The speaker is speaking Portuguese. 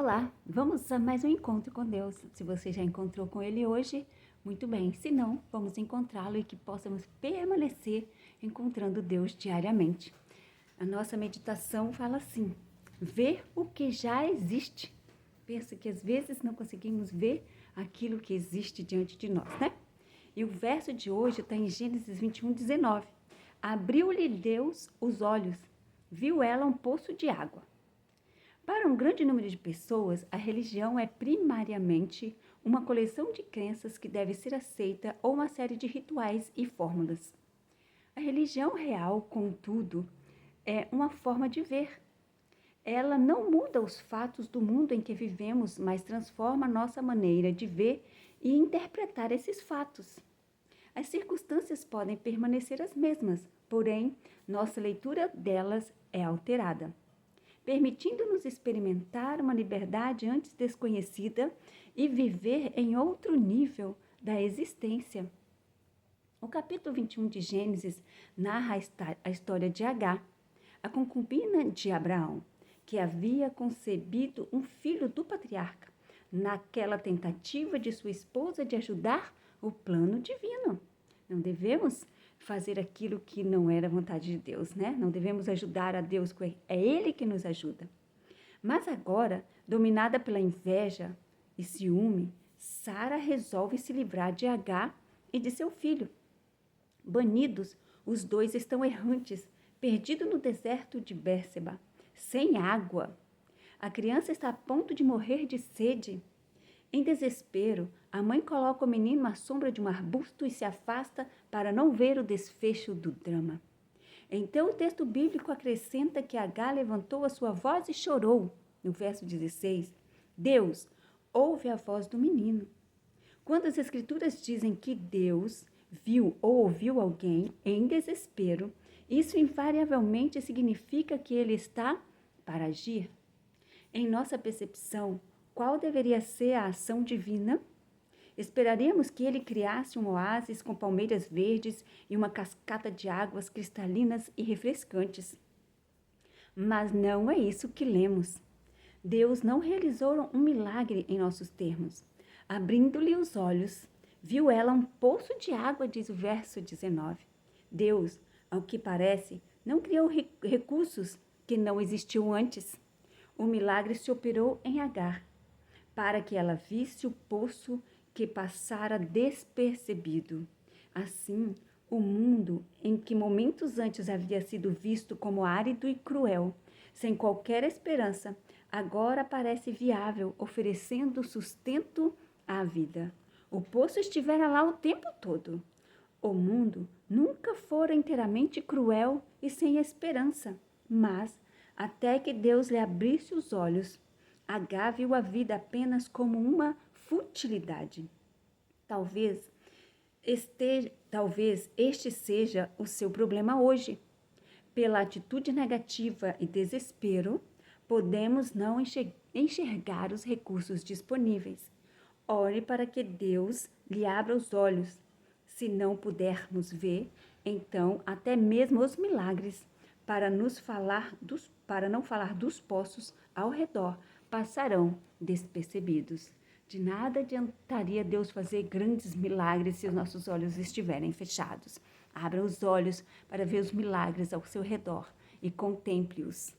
Olá, vamos a mais um encontro com Deus. Se você já encontrou com Ele hoje, muito bem. Se não, vamos encontrá-lo e que possamos permanecer encontrando Deus diariamente. A nossa meditação fala assim: ver o que já existe. Pensa que às vezes não conseguimos ver aquilo que existe diante de nós, né? E o verso de hoje está em Gênesis 21:19. Abriu-lhe Deus os olhos, viu ela um poço de água. Para um grande número de pessoas, a religião é primariamente uma coleção de crenças que deve ser aceita ou uma série de rituais e fórmulas. A religião real, contudo, é uma forma de ver. Ela não muda os fatos do mundo em que vivemos, mas transforma nossa maneira de ver e interpretar esses fatos. As circunstâncias podem permanecer as mesmas, porém, nossa leitura delas é alterada, permitindo-nos experimentar uma liberdade antes desconhecida e viver em outro nível da existência. O capítulo 21 de Gênesis narra a história de Agar, a concubina de Abraão, que havia concebido um filho do patriarca, naquela tentativa de sua esposa de ajudar o plano divino. Não devemos fazer aquilo que não era vontade de Deus, né? Não devemos ajudar a Deus, é Ele que nos ajuda. Mas agora, dominada pela inveja e ciúme, Sara resolve se livrar de Agar e de seu filho. Banidos, os dois estão errantes, perdidos no deserto de Bérseba, sem água. A criança está a ponto de morrer de sede. Em desespero, a mãe coloca o menino à sombra de um arbusto e se afasta para não ver o desfecho do drama. Então o texto bíblico acrescenta que Agar levantou a sua voz e chorou. No verso 16, Deus ouve a voz do menino. Quando as escrituras dizem que Deus viu ou ouviu alguém em desespero, isso invariavelmente significa que ele está para agir. Em nossa percepção, qual deveria ser a ação divina? Esperaríamos que ele criasse um oásis com palmeiras verdes e uma cascata de águas cristalinas e refrescantes. Mas não é isso que lemos. Deus não realizou um milagre em nossos termos. Abrindo-lhe os olhos, viu ela um poço de água, diz o verso 19. Deus, ao que parece, não criou recursos que não existiam antes. O milagre se operou em Agar, para que ela visse o poço que passara despercebido. Assim, o mundo, em que momentos antes havia sido visto como árido e cruel, sem qualquer esperança, agora parece viável, oferecendo sustento à vida. O poço estivera lá o tempo todo. O mundo nunca fora inteiramente cruel e sem esperança, mas, até que Deus lhe abrisse os olhos, Agar viu a vida apenas como uma futilidade. Talvez este seja o seu problema hoje. Pela atitude negativa e desespero, podemos não enxergar os recursos disponíveis. Ore para que Deus lhe abra os olhos. Se não pudermos ver, então até mesmo os milagres, para não falar dos poços ao redor, passarão despercebidos. De nada adiantaria Deus fazer grandes milagres se os nossos olhos estiverem fechados. Abra os olhos para ver os milagres ao seu redor e contemple-os.